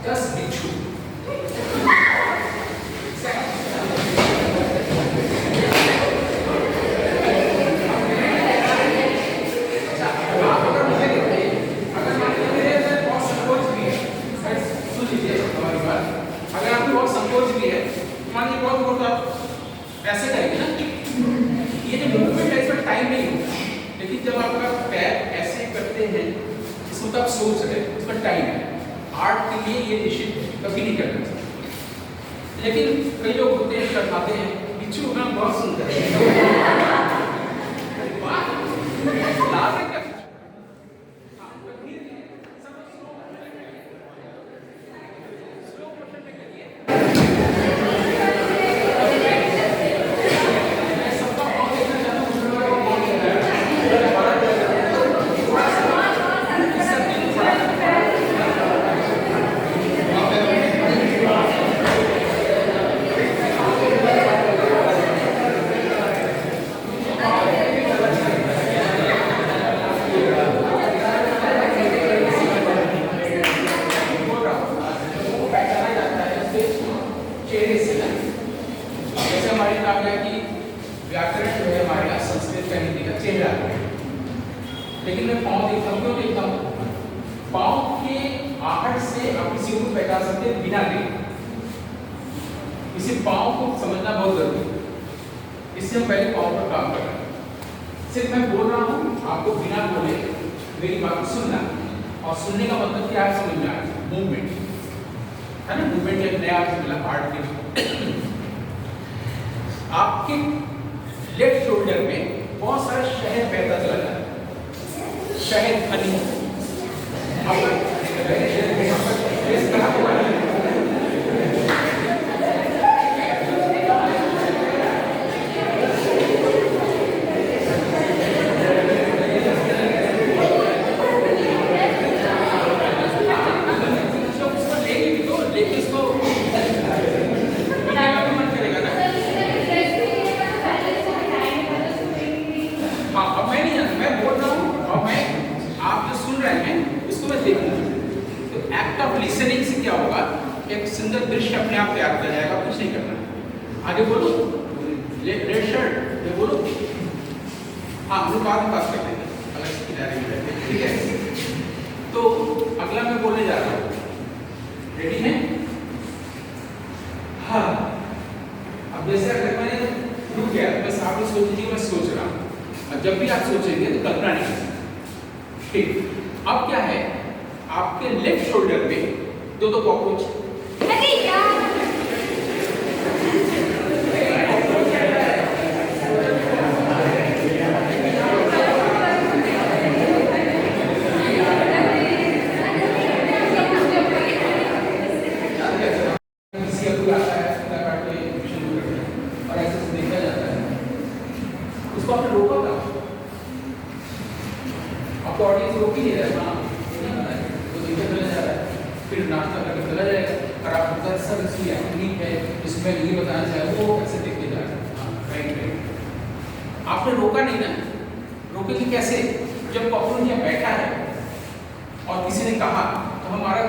10 बिच्छू। ऐसे करेंगे ना, ये जो मूवमेंट है इसमें टाइम नहीं होता, लेकिन जब आपका पैर ऐसे करते हैं इसमें तो आप सोच रहे हैं, इसमें टाइम है। आर्ट के लिए ये निश्चित कभी नहीं करना चाहिए, लेकिन कई लोग होते हैं कर पाते हैं। बिच्छू ना बहुत सुंदर है। जैसे हमारी कहा गया कि व्याकरण जो है हमारे यहाँ संस्कृत का हिंदी का चेहरा है, लेकिन मैं पाँव देखता हूँ, क्यों देखता हूँ? पाँव के आहट से आप किसी को पहचान सकते हैं बिना देखे। इसी पाँव को समझना बहुत जरूरी है, इससे हम पहले पाँव पर काम कर रहे हैं। सिर्फ मैं बोल रहा हूँ, आपको बिना बोले मेरी बात सुनना, और सुनने का मतलब क्या है समझ में आए। मूवमेंट है ना, मूवमेंट एक नया मिला आर्ट के। आपके लेफ्ट शोल्डर में बहुत सारा शहद बहता चला जाता है, शहद हनी। लिसनिंग से क्या होगा, एक सुंदर दृश्य अपने आप तैयार कर जाएगा, कुछ नहीं करना। आगे बोलो, रेड शर्ट, ये बोलो। हाँ, हम लोग बाद में बात कर लेंगे, अलग से किनारे में रहते हैं, ठीक है। तो अगला मैं बोलने जा रहा हूँ, रेडी है? हाँ, अब जैसे अगर मैंने रुक गया, बस आप लोग सोच लीजिए मैं सोच रहा हूँ, और जब भी आप सोचेंगे तो कल्पना नहीं कर सकते, ठीक। अब क्या है, आपके लेफ्ट शोल्डर पे दो कॉकरोच। अरे यार, और ऐसे से देखा जाता है, उसको आपने रोका था, आपको ऑडियंस रोक ही नहीं रहा, फिर नाश्ता करके चला जाएगा, और आप सब इसकी एक्टिंग है, इसमें ये बताना चाहे वो कैसे देखते जा रहे हैं। राइट, आपने रोका नहीं ना, रोकेंगे कैसे? जब कॉकरोच यहाँ बैठा है और किसी ने कहा तो हमारा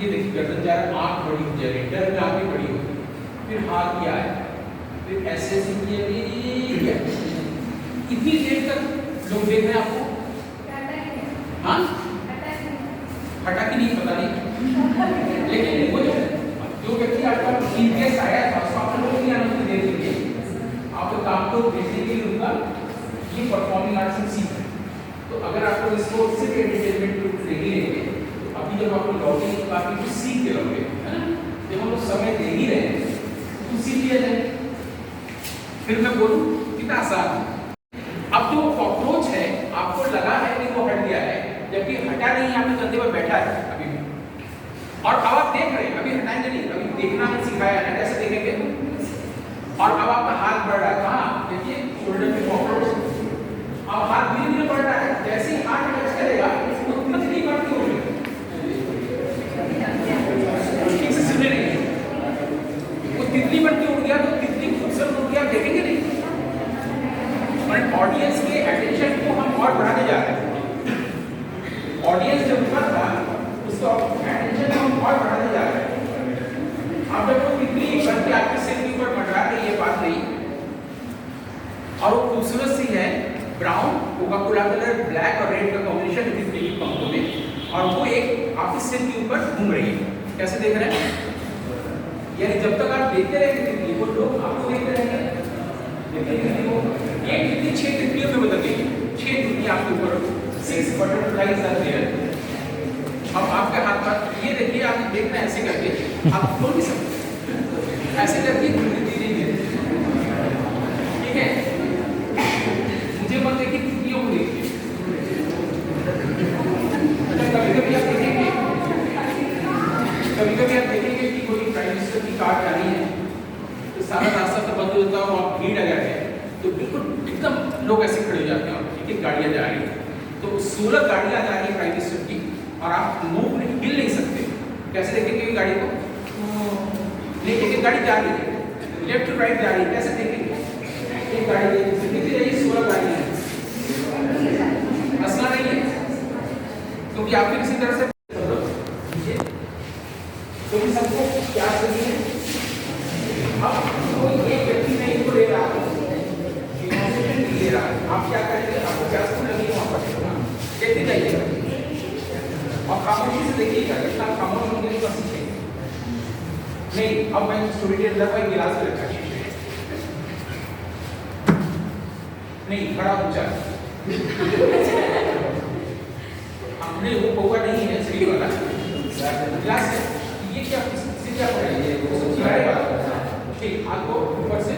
ये देखिए गर्दन जा रहा है, आँख बड़ी हो जाएगी, डर में आँखें बड़ी होगी, फिर हाथ किया है, फिर ऐसे किया, इतनी देर तक लोग देख रहे हैं आपको। हाँ, हटा कि नहीं पता नहीं, लेकिन वो जो व्यक्ति आपका प्रीवियस आया था उसको आपने लोग नहीं आने दे देंगे, आपको काम को देखने के लिए उनका ये परफॉर्मिंग आर्ट्स में सीख है। तो अगर आपको इसको सिर्फ एंटरटेनमेंट रूप से नहीं लेंगे, तो अभी जब आपको लौटेंगे तो काफी कुछ सीख के लौटे, है ना। जब हम लोग समय दे ही रहे हैं तो सीख लिया जाए। फिर मैं बोलूँ कितना आसान है। अब जो कॉकरोच है आपको लगा है कि वो हट गया है, जबकि हटा नहीं, आपके कंधे पर बैठा है अभी भी, और अब आप देख रहे हैं, अभी हटाएंगे नहीं, अभी देखना नहीं सिखाया है, कैसे देखेंगे। और अब आपका हाथ बढ़ रहा है, कहाँ देखिए, शोल्डर पे कॉकरोच, अब हाथ धीरे धीरे बढ़ रहा है, जैसे ही हाथ टच करेगा तो कितनी बढ़ती होगी, ठीक से सुने नहीं, वो तितली बढ़ती उड़ गया तो तितली खूबसूरत उड़ गया, देखेंगे नहीं। ऑडियंस के अटेंशन को हम और बढ़ाने जा रहे हैं, ऑडियंस जब ऊपर था उसको अटेंशन को हम और बढ़ाने जा रहे हैं। घूम रही है। कैसे देख रहे हैं? यानी जब तक आप देखते रहेंगे तितली को, लोग आपको देखते रहेंगे। तितली को एक तितली 6 तितलियों में बदल गई है। 6 तितली आपके ऊपर, 6 बटरफ्लाइज आर देयर। अब आपके हाथ पर ये देखिए, आप देख रहे हैं ऐसे करके, आप खोल नहीं सकते, ऐसे करके धीरे धीरे, ठीक है? मुझे मत देखिए, तितलियों को देखिए। कभी-कभी आप देखेंगे कि कोई प्राइम मिनिस्टर की कार जा रही है, तो सारा रास्ता तो बंद होता है, वहाँ भीड़ अगर है तो बिल्कुल एकदम लोग ऐसे खड़े हो जाते हैं, एक गाड़ियाँ जा रही है, तो 16 गाड़ियाँ जा रही है प्राइम मिनिस्टर की, और आप मूव नहीं, हिल नहीं सकते। कैसे देखेंगे गाड़ी को? नहीं, एक गाड़ी जा रही है, लेफ्ट टू राइट जा रही है, कैसे देखेंगे? एक गाड़ी देखते जाइए, 16 गाड़ियाँ हैं, हंसना नहीं है, क्योंकि आप फिर इसी तरह से तो सबको क्या चाहिए? अब कोई एक व्यक्ति नहीं को ले रहा है, ले रहा है, आप क्या करेंगे? आपको क्या लगी वहाँ पर देखते जाइएगा और खामोशी से देखिएगा, इतना खामोश होंगे तो सीखेंगे नहीं। अब मैं स्टोरी के अंदर कोई गिलास में रखा नहीं, बड़ा ऊंचा हमने वो पौवा नहीं है, श्री वाला गिलास है। ये क्या क्या पकड़ेंगे? ठीक, हाथ को ऊपर से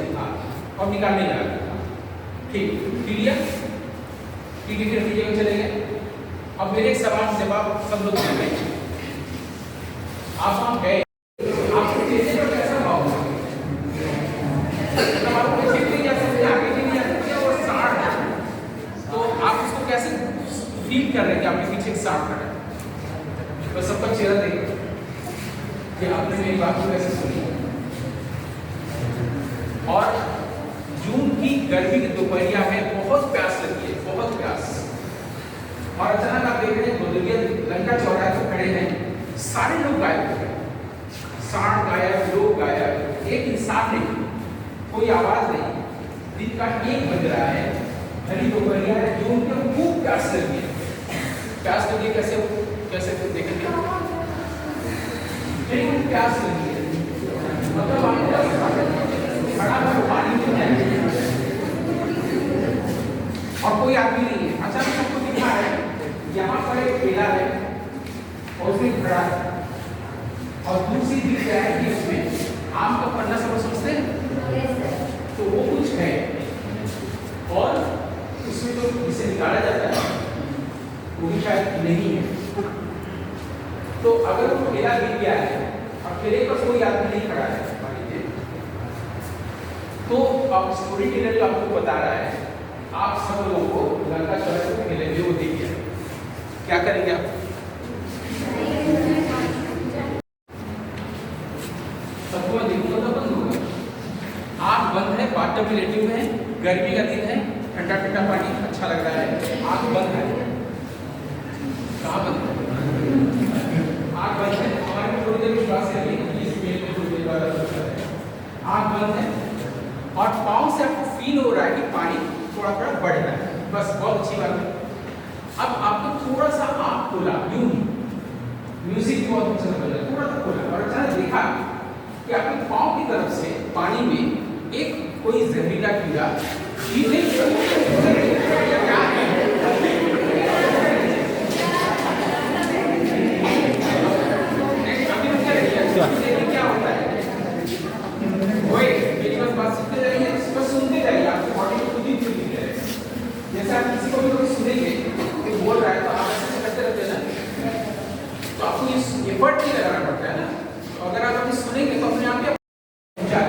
और निकालने लगा, ठीक, क्लियर? ठीक है, फिर नीचे में चले गए। अब मेरे एक सवाल जवाब सब लोग कर रहे हैं। आप वहाँ गए, आपको चेहरे पर कैसा भाव हुआ? मतलब आपको चेहरे नहीं जा सकते, आगे भी नहीं जा सकते, और साठ है, तो आप उसको कैसे फील कर रहे हैं कि आपके पीछे एक साठ खड़ा है? तो सबका चेहरा देखिए कि आपने मेरी बात को कैसे सुनी। और जून की गर्मी की दोपहरिया में बहुत प्यास लगी है, बहुत प्यास, और अचानक आप देख रहे हैं बदलिया लंका चौराहे पर खड़े हैं, सारे लोग गायब हो गए, साठ गायब, लोग गायब, एक इंसान नहीं, कोई आवाज नहीं, दिन का 1 बज रहा है, हरी दोपहरिया है, जून की खूब प्यास लगी है। प्यास लगी कैसे कैसे देखेंगे? प्यास लगी है, मतलब खड़ा पानी में है और कोई आदमी नहीं है। अचानक आपको दिखा है यहाँ पर एक ठेला है और उसमें खड़ा है, और दूसरी दिख रहा है कि उसमें आम का पन्ना सब समझते हैं, तो वो कुछ है, और उसमें जो इसे निकाला जाता है वो भी शायद नहीं है। तो अगर वो ठेला गिर गया है और ठेले पर कोई आदमी नहीं खड़ा है, तो अब स्टोरी टेलर जो आपको बता रहा है, आप सब लोगों को लंका चौराहे पर ठेले में वो दिख गया, क्या करेंगे आप? सबको मैं देखूंगा तो बंद होगा, आँख बंद है, बाथटब में लेटे हुए हैं, गर्मी का दिन है, ठंडा ठंडा पानी अच्छा लग रहा है, आँख बंद है, कहाँ बंद है? आँख बंद है, हमारे में थोड़ी देर विश्वास है, आँख बंद है, और पाँव से आपको फील हो रहा है कि पानी थोड़ा थोड़ा बढ़ रहा है, बस बहुत अच्छी बात है। अब आपको थोड़ा सा आँख खोला, यूं ही म्यूजिक बहुत अच्छा लग रहा है, थोड़ा सा खोला और अचानक देखा कि आपके पाँव की तरफ से पानी में एक कोई जहरीला कीड़ा क्या होता है? मेरी बात सुनते जाइए, बस सुनते जाइए, आपकी बॉडी को खुद ही फील करेगा। जैसे आप किसी को भी कभी सुनेंगे तो बोल रहा है, तो आप ऐसे करते रहते हैं ना, तो आपको ये एफर्ट नहीं लगाना पड़ता है ना। तो अगर आप अभी सुनेंगे तो अपने आप क्या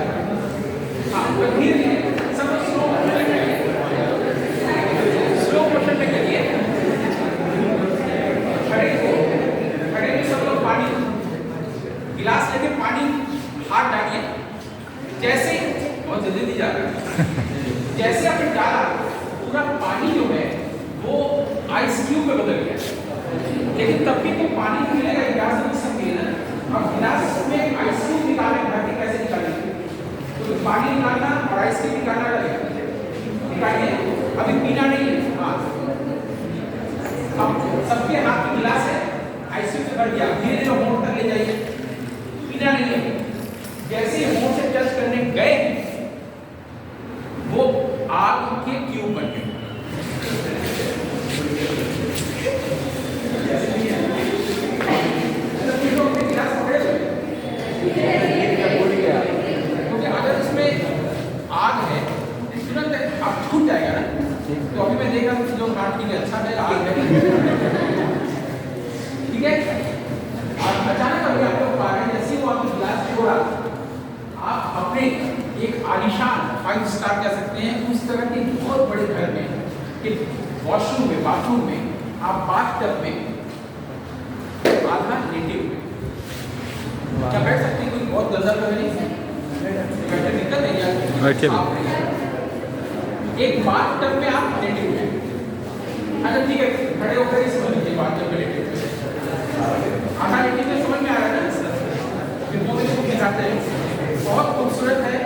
स्लो मोशन में करिए, खड़े में सब लोग पानी गिलास लेके पानी हाथ डालिए, जैसे बहुत जल्दी नहीं जा रहा है, जैसे आपने डाला पूरा पानी जो है वो आइस क्यूब में बदल गया, लेकिन तब भी तो पानी मिलेगा, गिलास नहीं सकती है ना। अब गिलास में आइस क्यूब निकालने घाटी कैसे निकालेंगे? तो पानी निकालना और आइस क्यूब निकालना लगेगा, निकालिए, अभी पीना नहीं है। हाँ, अब सबके हाथ में गिलास है, आइस क्यूब से भर गया, धीरे धीरे होंठ तक ले लिए अच्छा है आग है। ठीक है, और अचानक अभी आप लोग पा रहे हैं जैसे वो आपकी गिलास छोड़ा, आप अपने एक आलीशान 5 स्टार कह सकते हैं उस तरह के बहुत बड़े घर में, एक वॉशरूम में, बाथरूम में, आप बाथटब में आधा लेटे हुए क्या बैठ सकते हैं? कोई बहुत गंदा तो नहीं दिक्कत है यार। एक बाथटब में आप लेटे हुए हैं। अच्छा ठीक है, खड़े होकर ही समझ लीजिए बाथटब में लेटे हुए आधा लेटे हुए समझ में आ रहा है ना? फिल्मों में दिखाते हैं बहुत खूबसूरत है।